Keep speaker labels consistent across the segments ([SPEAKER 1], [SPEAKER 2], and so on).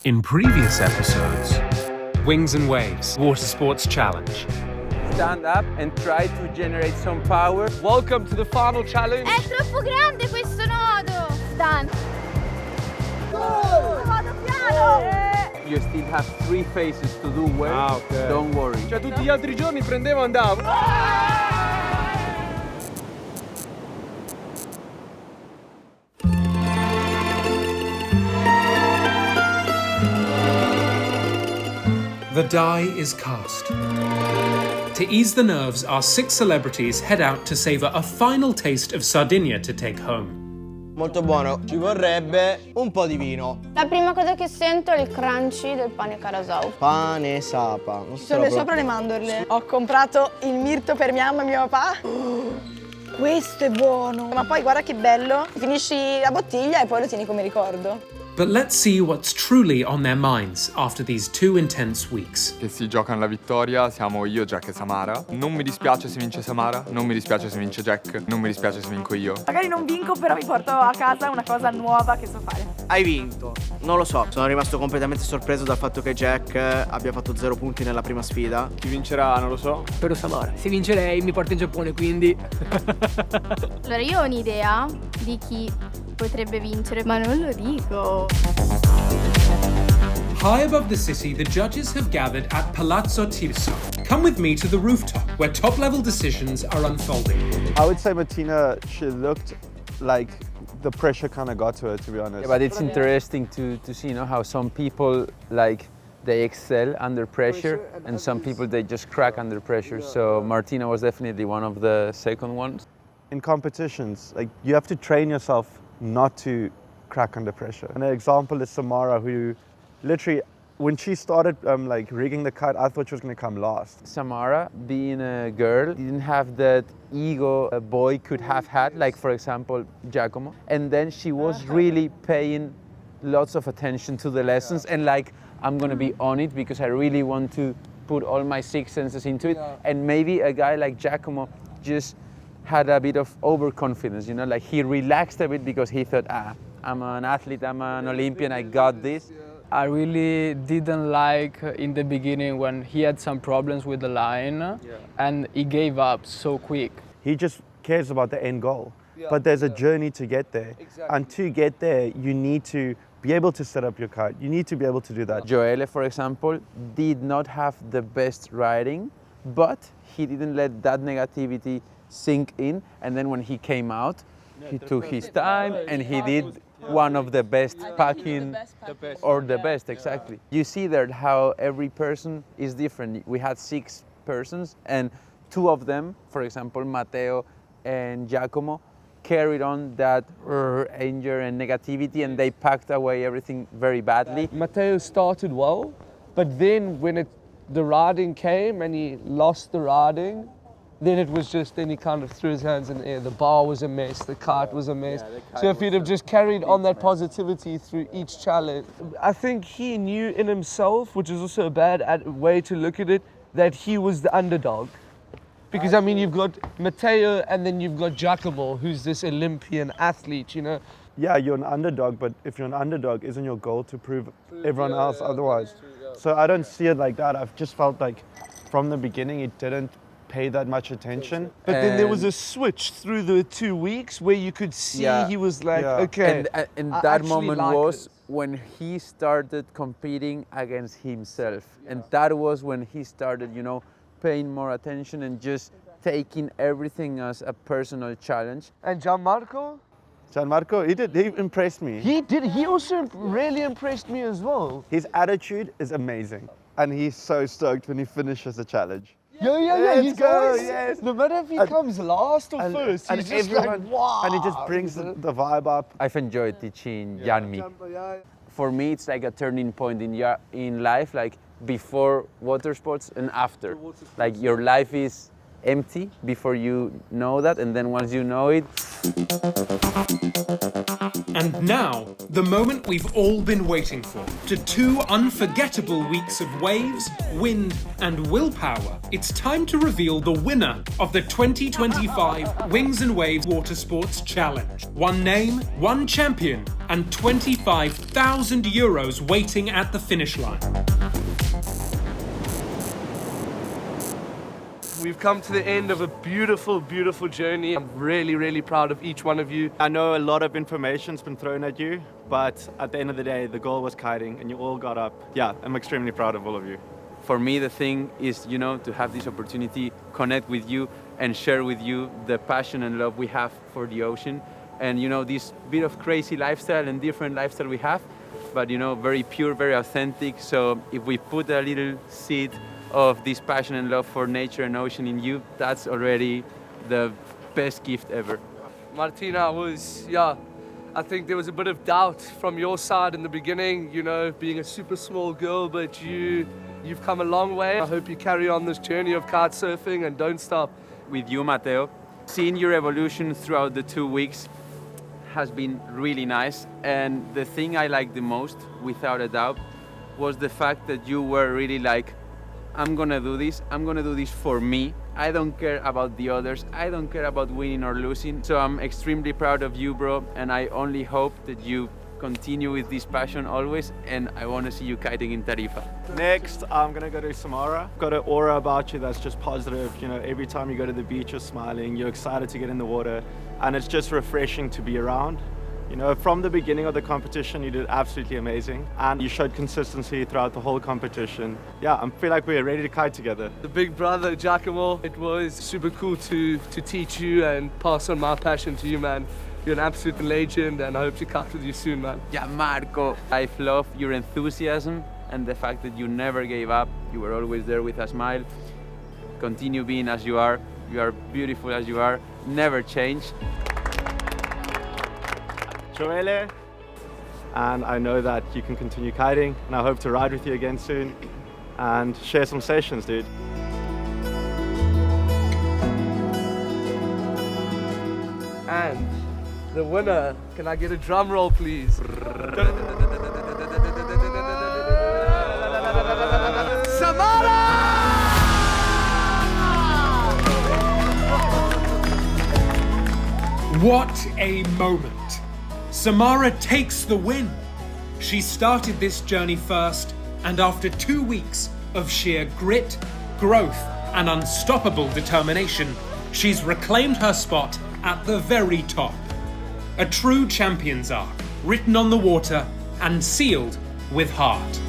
[SPEAKER 1] In previous episodes, Wings and Waves Water Sports Challenge.
[SPEAKER 2] Stand up and try to generate some power.
[SPEAKER 3] Welcome to the final challenge.
[SPEAKER 4] È troppo grande questo nodo! Dan! Vado piano!
[SPEAKER 2] You still have 3 phases to do well.
[SPEAKER 3] Okay.
[SPEAKER 2] Don't worry.
[SPEAKER 3] Cioè tutti gli altri giorni prendevo e andavo.
[SPEAKER 1] The die is cast. To ease the nerves, our 6 celebrities head out to savor a final taste of Sardinia to take home.
[SPEAKER 5] Molto buono, ci vorrebbe un po' di vino.
[SPEAKER 6] La prima cosa che sento è il crunchy del pane Carasau.
[SPEAKER 5] Pane sapa. Non
[SPEAKER 7] Ci sono sopra le mandorle. Ho comprato il mirto per mia mamma e mio papà. Questo è buono. Ma poi guarda che bello. Finisci la bottiglia e poi lo tieni come ricordo.
[SPEAKER 1] But let's see what's truly on their minds after these 2 intense weeks.
[SPEAKER 8] Che si giocano la vittoria, siamo io, Jack e Samara. Non mi dispiace se vince Samara, non mi dispiace se vince Jack, non mi dispiace se vinco io.
[SPEAKER 7] Magari non vinco, però mi porto a casa una cosa nuova che so fare.
[SPEAKER 5] Hai vinto. Non lo so, sono rimasto completamente sorpreso dal fatto che Jack abbia fatto 0 punti nella prima sfida.
[SPEAKER 3] Chi vincerà non lo so.
[SPEAKER 9] Spero Samara. Se vince lei mi porta in Giappone, quindi.
[SPEAKER 4] Allora io ho un'idea di chi potrebbe vincere, ma non lo dico.
[SPEAKER 1] High above the city, the judges have gathered at Palazzo Tirso. Come with me to the rooftop, where top-level decisions are unfolding.
[SPEAKER 10] I would say Martina, she looked like the pressure kind of got to her, to be honest.
[SPEAKER 2] Yeah, but it's interesting to see, how some people they excel under pressure and some people they just crack under pressure. So Martina was definitely one of the second ones.
[SPEAKER 10] In competitions, you have to train yourself not to crack under pressure. And an example is Samara, who literally, when she started rigging the kite, I thought she was going to come last.
[SPEAKER 2] Samara, being a girl, didn't have that ego a boy could have had, like for example, Giacomo. And then she was really paying lots of attention to the lessons and I'm going to be on it because I really want to put all my 6 senses into it. And maybe a guy like Giacomo just had a bit of overconfidence, he relaxed a bit because he thought, I'm an athlete, I'm an Olympian, I got this.
[SPEAKER 9] I really didn't like in the beginning when he had some problems with the line and he gave up so quick.
[SPEAKER 10] He just cares about the end goal. But there's a journey to get there. Exactly. And to get there, you need to be able to set up your kite. You need to be able to do that.
[SPEAKER 2] Joele, for example, did not have the best riding, but he didn't let that negativity sink in. And then when he came out, he took his time and he did one of the best packing, or the best, exactly. You see there how every person is different. We had 6 persons and 2 of them, for example, Matteo and Giacomo, carried on that anger and negativity and they packed away everything very badly.
[SPEAKER 3] Matteo started well, but then when the riding came and he lost the riding, then he kind of threw his hands in the air. The bar was a mess, the kite was a mess. So if he'd have just carried on that positivity through each challenge, I think he knew in himself, which is also a bad way to look at it, that he was the underdog. Because you've got Matteo and then you've got Giacomo, who's this Olympian athlete,
[SPEAKER 10] Yeah, you're an underdog, but if you're an underdog, isn't your goal to prove everyone else otherwise? So I don't see it like that. I've just felt like from the beginning it didn't pay that much attention.
[SPEAKER 3] But then there was a switch through the 2 weeks where you could see he was okay.
[SPEAKER 2] And that moment was when he started competing against himself. And that was when he started, paying more attention and just taking everything as a personal challenge.
[SPEAKER 3] And Gianmarco,
[SPEAKER 10] he impressed me.
[SPEAKER 3] He also really impressed me as well.
[SPEAKER 10] His attitude is amazing. And he's so stoked when he finishes the challenge.
[SPEAKER 3] Yeah,
[SPEAKER 10] Let's go, yes.
[SPEAKER 3] No matter if he comes last or first, he's just wow.
[SPEAKER 10] And he just brings the vibe up.
[SPEAKER 2] I've enjoyed teaching Janmi. For me, it's like a turning point in life, before water sports and after. Your life is empty before you know that, and then once you know it.
[SPEAKER 1] And now, the moment we've all been waiting for. To 2 unforgettable weeks of waves, wind, and willpower, it's time to reveal the winner of the 2025 Wings and Waves Water Sports Challenge. One name, one champion, and 25,000 euros waiting at the finish line.
[SPEAKER 3] We've come to the end of a beautiful, beautiful journey. I'm really, really proud of each one of you.
[SPEAKER 10] I know a lot of information's been thrown at you, but at the end of the day, the goal was kiting and you all got up. Yeah, I'm extremely proud of all of you.
[SPEAKER 2] For me, the thing is, to have this opportunity, connect with you and share with you the passion and love we have for the ocean. And, this bit of crazy lifestyle and different lifestyle we have, but, very pure, very authentic. So if we put a little seed of this passion and love for nature and ocean in you, that's already the best gift ever.
[SPEAKER 3] Martina, I think there was a bit of doubt from your side in the beginning, being a super small girl, but you've come a long way. I hope you carry on this journey of kite surfing and don't stop.
[SPEAKER 2] With you, Matteo, seeing your evolution throughout the 2 weeks has been really nice. And the thing I liked the most, without a doubt, was the fact that you were really like, I'm gonna do this for me. I don't care about the others. I don't care about winning or losing. So I'm extremely proud of you, bro. And I only hope that you continue with this passion always. And I want to see you kiting in Tarifa.
[SPEAKER 10] Next, I'm gonna go to Samara. Got an aura about you that's just positive. Every time you go to the beach, you're smiling, you're excited to get in the water. And it's just refreshing to be around. From the beginning of the competition, you did absolutely amazing. And you showed consistency throughout the whole competition. Yeah, I feel like we're ready to kite together.
[SPEAKER 3] The big brother, Giacomo, it was super cool to teach you and pass on my passion to you, man. You're an absolute legend, and I hope to kite with you soon, man.
[SPEAKER 2] Yeah, Marco. I love your enthusiasm and the fact that you never gave up. You were always there with a smile. Continue being as you are. You are beautiful as you are. Never change.
[SPEAKER 10] Joelle, and I know that you can continue kiting, and I hope to ride with you again soon and share some sessions, dude.
[SPEAKER 3] And the winner, can I get a drum roll, please? Samara!
[SPEAKER 1] What a moment! Samara takes the win. She started this journey first, and after 2 weeks of sheer grit, growth, and unstoppable determination, she's reclaimed her spot at the very top. A true champion's arc, written on the water and sealed with heart.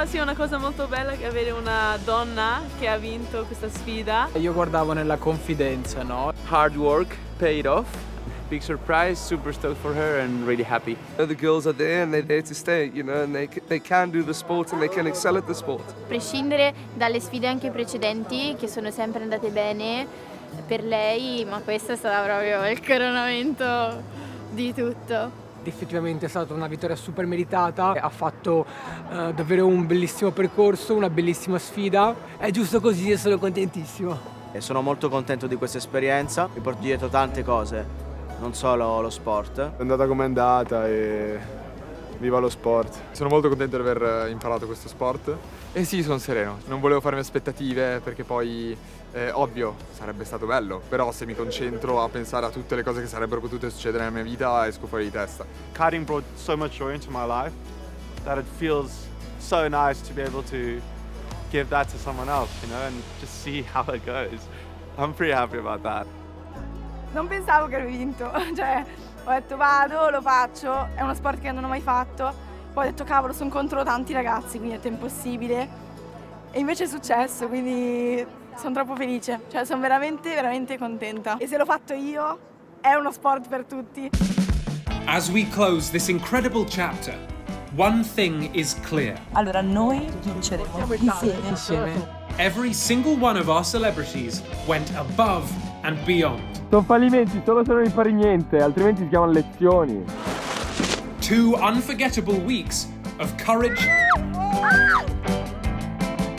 [SPEAKER 11] Sia una cosa molto bella che avere una donna che ha vinto questa sfida.
[SPEAKER 9] Io guardavo nella confidenza, no?
[SPEAKER 2] Hard work paid off. Big surprise, super stoked for her and really happy.
[SPEAKER 3] The girls are there and they're there to stay, and they can do the sport and they can excel at the sport.
[SPEAKER 4] A prescindere dalle sfide anche precedenti, che sono sempre andate bene per lei, ma questo è stato proprio il coronamento di tutto.
[SPEAKER 9] Effettivamente è stata una vittoria super meritata, ha fatto davvero un bellissimo percorso, una bellissima sfida, è giusto così e sono contentissimo.
[SPEAKER 5] E sono molto contento di questa esperienza, mi porto dietro tante cose, non solo lo sport.
[SPEAKER 8] È andata come è andata e viva lo sport. Sono molto contento di aver imparato questo sport e sì, sono sereno, non volevo farmi aspettative perché poi ovvio sarebbe stato bello, però se mi concentro a pensare a tutte le cose che sarebbero potute succedere nella mia vita esco fuori di testa.
[SPEAKER 10] Kiting brought so much joy into my life that it feels so nice to be able to give that to someone else, and just see how it goes. I'm pretty happy about that.
[SPEAKER 7] Non pensavo che avrei vinto, ho detto vado, lo faccio, è uno sport che non ho mai fatto, poi ho detto cavolo, sono contro tanti ragazzi, quindi ho detto impossibile, e invece è successo, quindi sono troppo felice, sono veramente, veramente contenta. E se l'ho fatto io, è uno sport per tutti.
[SPEAKER 1] As we close this incredible chapter, one thing is clear.
[SPEAKER 12] Allora, noi vinceremo insieme.
[SPEAKER 1] Every single one of our celebrities went above and beyond.
[SPEAKER 12] Sono fallimenti solo se non impari niente, altrimenti si chiamano lezioni.
[SPEAKER 1] 2 unforgettable weeks of courage,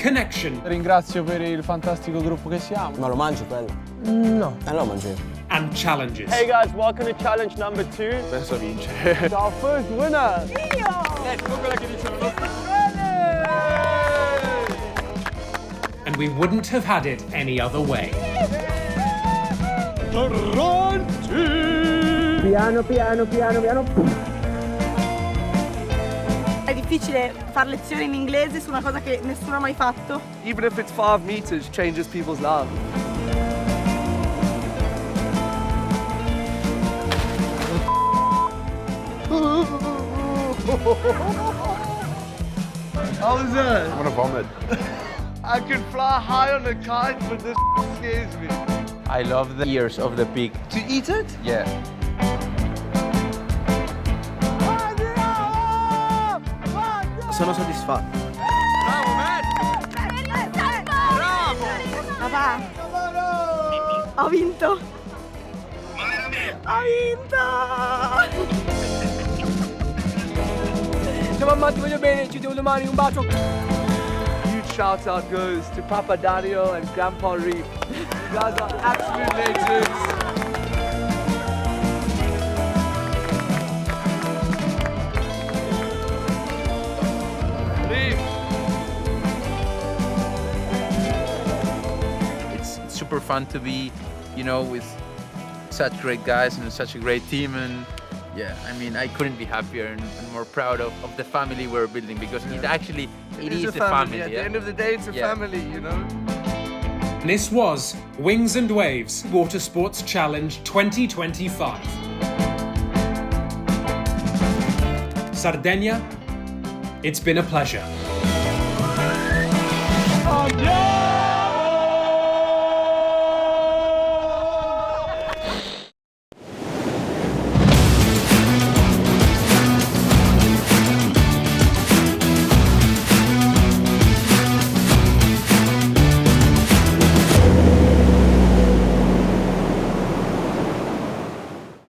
[SPEAKER 1] connection,
[SPEAKER 13] Ringrazio per il fantastico gruppo che siamo.
[SPEAKER 14] Ma lo mangi quello?
[SPEAKER 13] No.
[SPEAKER 14] Lo mangi.
[SPEAKER 1] and challenges.
[SPEAKER 12] Hey guys, welcome to challenge number 2.
[SPEAKER 8] Penso a vincere.
[SPEAKER 12] Our first winner.
[SPEAKER 1] And we wouldn't have had it any other way.
[SPEAKER 12] Piano, piano, piano, piano.
[SPEAKER 7] È difficile fare lezioni in inglese su una cosa che nessuno ha mai fatto.
[SPEAKER 3] Even if it's 5 meters, changes people's lives. How was that?
[SPEAKER 10] I'm gonna vomit.
[SPEAKER 3] I can fly high on a kite, but this scares me.
[SPEAKER 2] I love the ears of the pig.
[SPEAKER 3] To eat it?
[SPEAKER 2] Yeah.
[SPEAKER 5] Sono soddisfatto.
[SPEAKER 7] Papà, ho vinto. Ho vinto.
[SPEAKER 9] Ciao mamma, ti voglio bene, ci vediamo domani, un bacio.
[SPEAKER 3] Huge shout out goes to Papa Dario and Grandpa Reef. You guys are absolute legends.
[SPEAKER 2] It's super fun to be, you know, with such great guys and such a great team. And yeah, I mean, I couldn't be happier and more proud of the family we're building, because it actually it is
[SPEAKER 3] a
[SPEAKER 2] a family.
[SPEAKER 3] At
[SPEAKER 2] yeah?
[SPEAKER 3] the end of the day, it's a
[SPEAKER 2] Yeah.
[SPEAKER 3] family, you know?
[SPEAKER 1] This was Wings and Waves Water Sports Challenge 2025. Sardinia, it's been a pleasure.